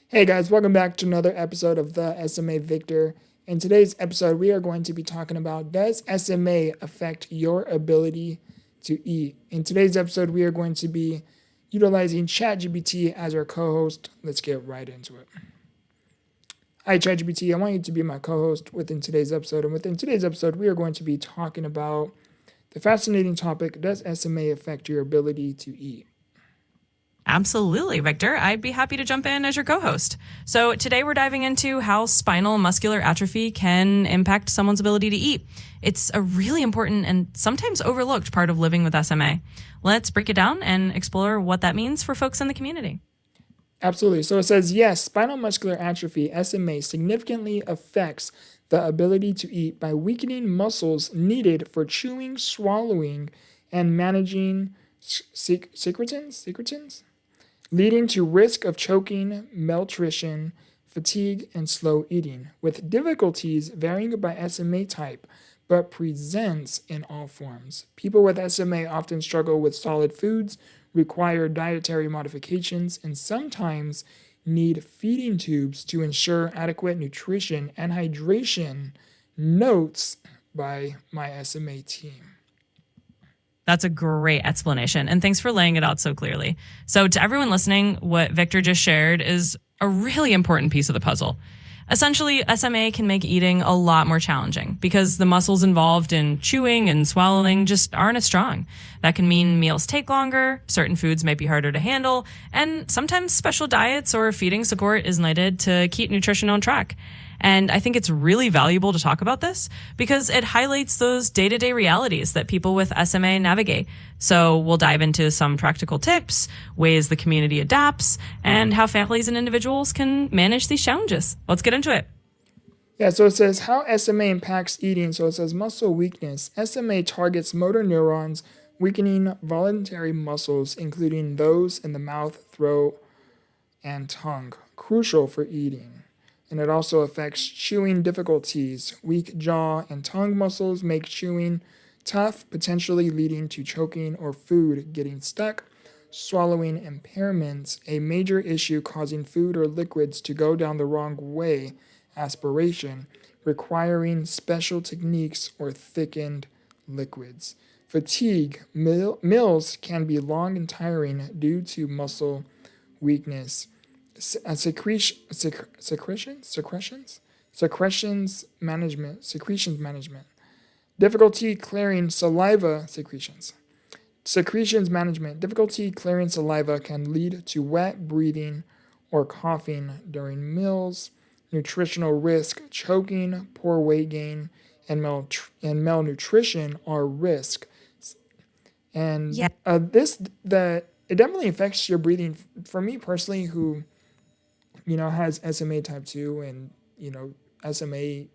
Hey guys, welcome back to another episode of the SMA Victor. In today's episode, we are going to be talking about, does SMA affect your ability to eat? In today's episode, we are going to be utilizing ChatGPT as our co-host. Let's get right into it. Hi ChatGPT, I want you to be my co-host within today's episode. And within today's episode, we are going to be talking about the fascinating topic, does SMA affect your ability to eat? Absolutely, Victor. I'd be happy to jump in as your co-host. So today we're diving into how spinal muscular atrophy can impact someone's ability to eat. It's a really important and sometimes overlooked part of living with SMA. Let's break it down and explore what that means for folks in the community. Absolutely. So it says, yes, spinal muscular atrophy, SMA, significantly affects the ability to eat by weakening muscles needed for chewing, swallowing, and managing secretins, leading to risk of choking, malnutrition, fatigue, and slow eating, with difficulties varying by SMA type, but presents in all forms. People with SMA often struggle with solid foods, require dietary modifications, and sometimes need feeding tubes to ensure adequate nutrition and hydration. Notes by my SMA team. That's a great explanation. And thanks for laying it out so clearly. So to everyone listening, what Victor just shared is a really important piece of the puzzle. Essentially, SMA can make eating a lot more challenging because the muscles involved in chewing and swallowing just aren't as strong. That can mean meals take longer, certain foods might be harder to handle, and sometimes special diets or feeding support is needed to keep nutrition on track. And I think it's really valuable to talk about this because it highlights those day-to-day realities that people with SMA navigate. So we'll dive into some practical tips, ways the community adapts, and how families and individuals can manage these challenges. Let's get into it. Yeah, so it says how SMA impacts eating. So it says muscle weakness. SMA targets motor neurons, weakening voluntary muscles, including those in the mouth, throat, and tongue, crucial for eating. And it also affects chewing difficulties. Weak jaw and tongue muscles make chewing tough, potentially leading to choking or food getting stuck. Swallowing impairments, a major issue causing food or liquids to go down the wrong way, aspiration, requiring special techniques or thickened liquids. Fatigue, meals can be long and tiring due to muscle weakness. Secretions management, difficulty clearing saliva secretions management, difficulty clearing saliva can lead to wet breathing or coughing during meals, nutritional risk, choking, poor weight gain, and malnutrition are risk. And it definitely affects your breathing. For me personally, who has SMA type 2, and SMA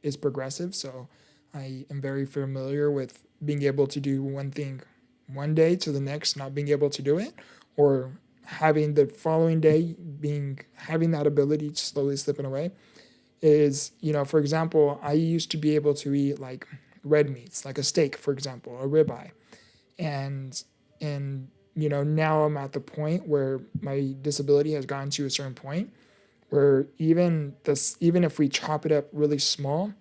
is progressive, so I am very familiar with being able to do one thing one day to the next not being able to do it, or having the following day having that ability to slowly slipping away. Is, for example, I used to be able to eat like red meats, like a steak, for example, a ribeye, and now I'm at the point where my disability has gotten to a certain point where even if we chop it up really small,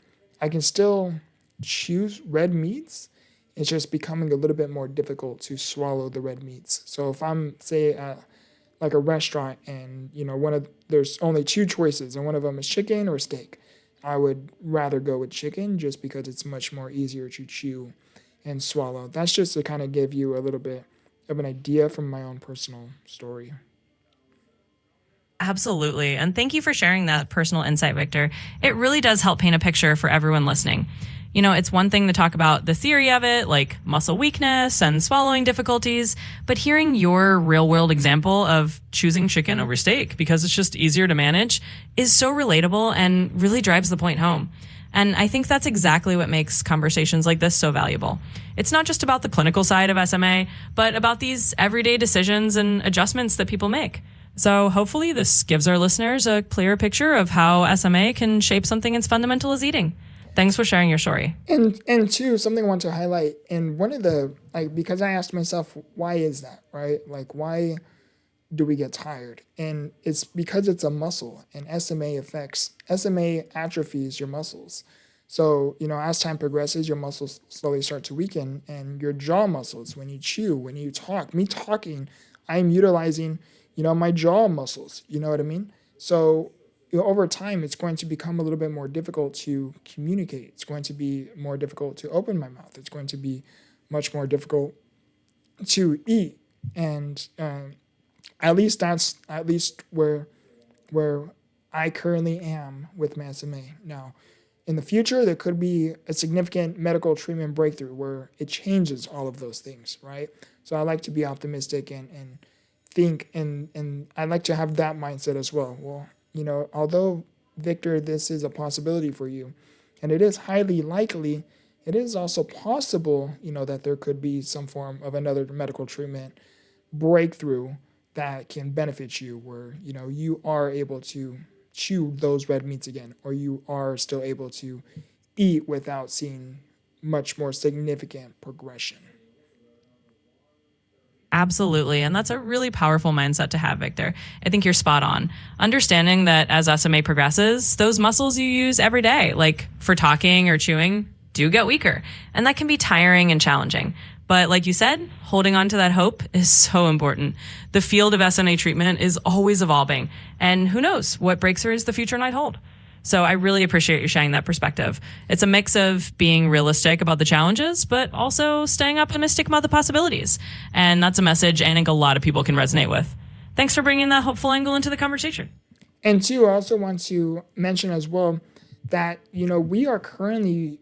I can still choose red meats. It's just becoming a little bit more difficult to swallow the red meats. So if I'm, say, at like a restaurant and there's only two choices and one of them is chicken or steak, I would rather go with chicken just because it's much more easier to chew and swallow. That's just to kind of give you a little bit of an idea from my own personal story. Absolutely. And thank you for sharing that personal insight, Victor. It really does help paint a picture for everyone listening. It's one thing to talk about the theory of it, like muscle weakness and swallowing difficulties, but hearing your real world example of choosing chicken over steak because it's just easier to manage is so relatable and really drives the point home. And I think that's exactly what makes conversations like this so valuable. It's not just about the clinical side of SMA, but about these everyday decisions and adjustments that people make. So hopefully this gives our listeners a clearer picture of how SMA can shape something as fundamental as eating. Thanks for sharing your story. And two, something I want to highlight, and one of the, because I asked myself, why is that, right? Like, why do we get tired? And it's because it's a muscle, and SMA atrophies your muscles. So, as time progresses, your muscles slowly start to weaken, and your jaw muscles, when you chew, when you talk, me talking, I'm utilizing, my jaw muscles, you know what I mean? So, over time, it's going to become a little bit more difficult to communicate. It's going to be more difficult to open my mouth. It's going to be much more difficult to eat. And at least where I currently am with my SMA. Now, in the future, there could be a significant medical treatment breakthrough where it changes all of those things, right? So I like to be optimistic and think, and I like to have that mindset as well. Well, although, Victor, this is a possibility for you, and it is highly likely, it is also possible, that there could be some form of another medical treatment breakthrough that can benefit you, where, you are able to chew those red meats again, or you are still able to eat without seeing much more significant progression. Absolutely. And that's a really powerful mindset to have, Victor. I think you're spot on. Understanding that as SMA progresses, those muscles you use every day, like for talking or chewing, do get weaker. And that can be tiring and challenging. But like you said, holding on to that hope is so important. The field of SMA treatment is always evolving. And who knows what breakthroughs the future might hold. So I really appreciate you sharing that perspective. It's a mix of being realistic about the challenges, but also staying optimistic about the possibilities. And that's a message I think a lot of people can resonate with. Thanks for bringing that hopeful angle into the conversation. And two, I also want to mention as well that, we are currently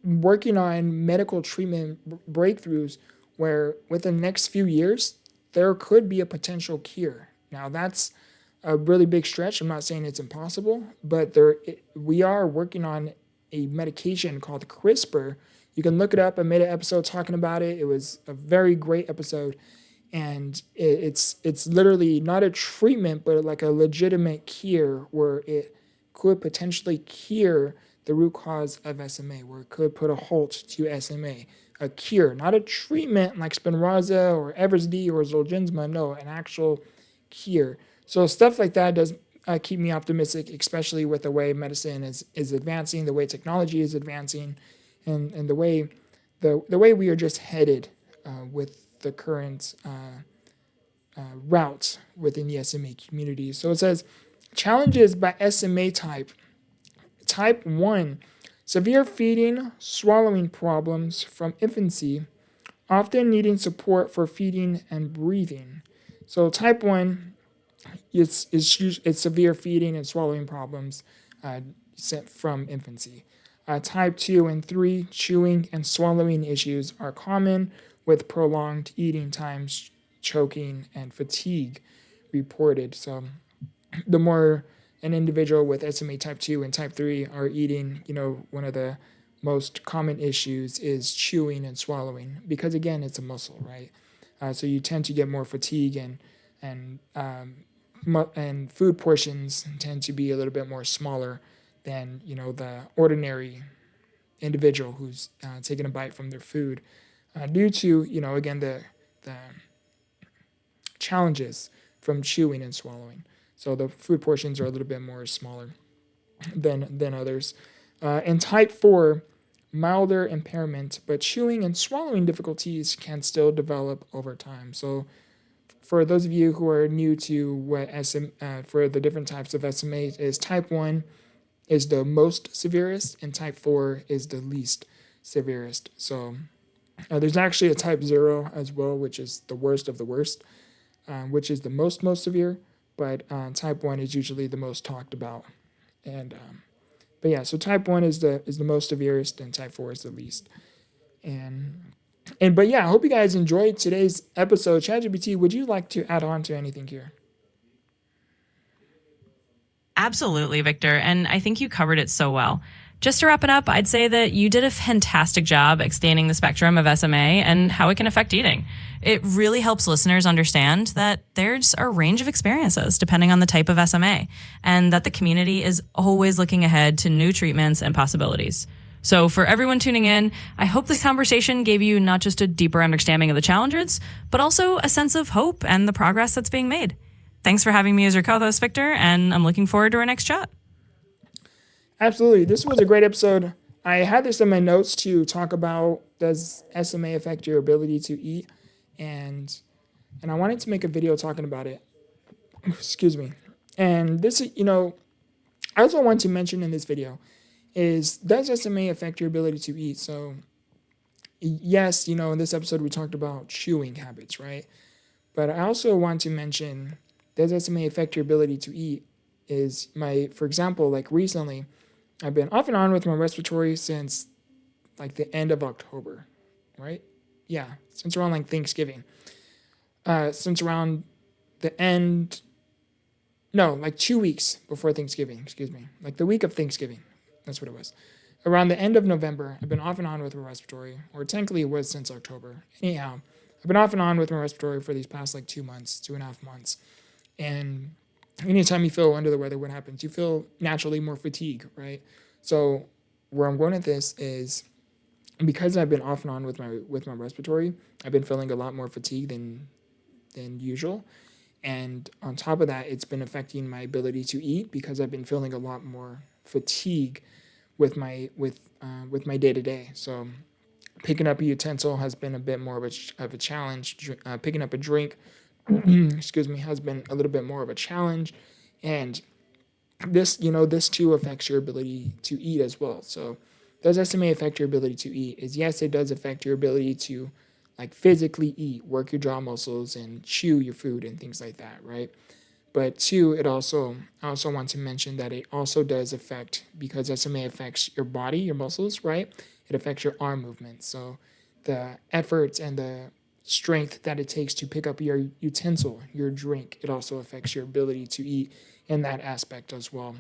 working on medical treatment breakthroughs where within the next few years, there could be a potential cure. Now, that's a really big stretch. I'm not saying it's impossible, but we are working on a medication called CRISPR. You can look it up. I made an episode talking about it. It was a very great episode. And it's literally not a treatment, but like a legitimate cure where it could potentially cure the root cause of SMA, where it could put a halt to SMA. A cure, not a treatment like Spinraza or Evrysdi or Zolgensma. No, an actual cure. So stuff like that does keep me optimistic, especially with the way medicine is advancing, the way technology is advancing, and the way we are just headed with the current routes within the SMA community. So it says, challenges by SMA type. Type 1, severe feeding, swallowing problems from infancy, often needing support for feeding and breathing. So type 1, it's severe feeding and swallowing problems from infancy. Type 2 and 3, chewing and swallowing issues are common with prolonged eating times, choking, and fatigue reported. So the more an individual with SMA type 2 and type 3 are eating, one of the most common issues is chewing and swallowing, because again, it's a muscle, right? So you tend to get more fatigue, and food portions tend to be a little bit more smaller than, the ordinary individual who's taking a bite from their food, due to, again, the challenges from chewing and swallowing. So the food portions are a little bit more smaller than others. And type 4, milder impairment, but chewing and swallowing difficulties can still develop over time. So for those of you who are new to what for the different types of SMA is, type 1 is the most severest, and type 4 is the least severest. So there's actually a type 0 as well, which is the worst of the worst, which is the most severe. But type 1 is usually the most talked about. And but yeah, so type 1 is the most severest, and type 4 is the least. But yeah, I hope you guys enjoyed today's episode. ChatGPT, would you like to add on to anything here? Absolutely, Victor. And I think you covered it so well. Just to wrap it up, I'd say that you did a fantastic job extending the spectrum of SMA and how it can affect eating. It really helps listeners understand that there's a range of experiences depending on the type of SMA, and that the community is always looking ahead to new treatments and possibilities. So, for everyone tuning in, I hope this conversation gave you not just a deeper understanding of the challenges, but also a sense of hope and the progress that's being made. Thanks for having me as your co host, Victor, and I'm looking forward to our next chat. Absolutely. This was a great episode. I had this in my notes to talk about, does SMA affect your ability to eat? And I wanted to make a video talking about it. Excuse me. And this, I also want to mention in this video is, does SMA affect your ability to eat? So yes, in this episode we talked about chewing habits, right? But I also want to mention, does SMA affect your ability to eat? For example, like recently, I've been off and on with my respiratory since like the end of October, right? Yeah, since around like Thanksgiving. Since around the end, no, like 2 weeks before Thanksgiving, excuse me. Like the week of Thanksgiving, that's what it was. Around the end of November, I've been off and on with my respiratory, or technically it was since October. Anyhow, I've been off and on with my respiratory for these past like 2 months, 2.5 months. And anytime you feel under the weather, what happens? You feel naturally more fatigue, right? So where I'm going at this is, because I've been off and on with my respiratory, I've been feeling a lot more fatigue than usual. And on top of that, it's been affecting my ability to eat because I've been feeling a lot more fatigue with my day to day. So picking up a utensil has been a bit more of a challenge. Picking up a drink, excuse me, has been a little bit more of a challenge. And this too affects your ability to eat as well. So does SMA affect your ability to eat? Yes, it does affect your ability to like physically eat, work your jaw muscles and chew your food and things like that, right? But two, I also want to mention that it also does affect, because SMA affects your body, your muscles, right? It affects your arm movement. So the efforts and the strength that it takes to pick up your utensil, your drink, it also affects your ability to eat in that aspect as well.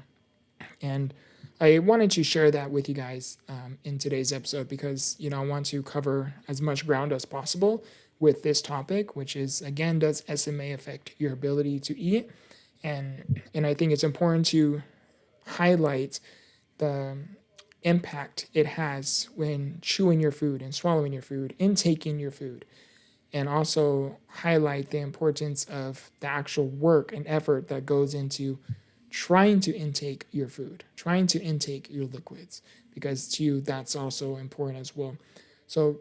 And I wanted to share that with you guys in today's episode because, I want to cover as much ground as possible with this topic, which is, again, does SMA affect your ability to eat? And I think it's important to highlight the impact it has when chewing your food and swallowing your food, intaking your food, and also highlight the importance of the actual work and effort that goes into trying to intake your food, trying to intake your liquids, because to you, that's also important as well. So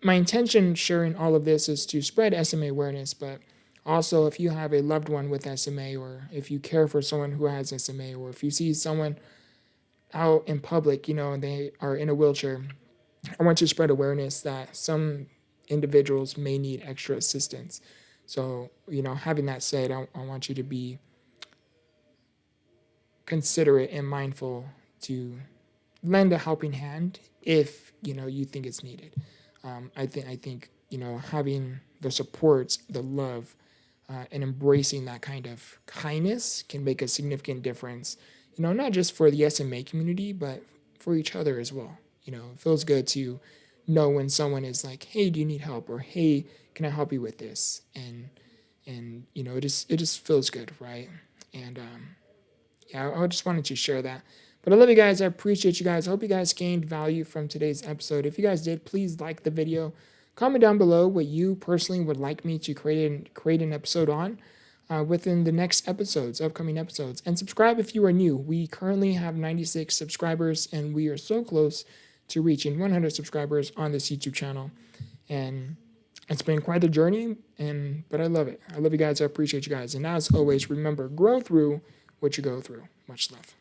my intention sharing all of this is to spread SMA awareness, but also if you have a loved one with SMA, or if you care for someone who has SMA, or if you see someone out in public, and they are in a wheelchair, I want to spread awareness that some individuals may need extra assistance. So, having that said, I want you to be considerate and mindful to lend a helping hand if, you think it's needed. I think, having the support, the love, and embracing that kind of kindness can make a significant difference, not just for the SMA community, but for each other as well. It feels good to know when someone is like, hey, do you need help? Or, hey, can I help you with this? And it just feels good, right? And yeah, I just wanted to share that. But I love you guys. I appreciate you guys. I hope you guys gained value from today's episode. If you guys did, please like the video. Comment down below what you personally would like me to create an episode on within the next episodes, upcoming episodes. And subscribe if you are new. We currently have 96 subscribers, and we are so close to reaching 100 subscribers on this YouTube channel. And it's been quite a journey, but I love it. I love you guys. I appreciate you guys. And as always, remember, grow through what you go through. Much love.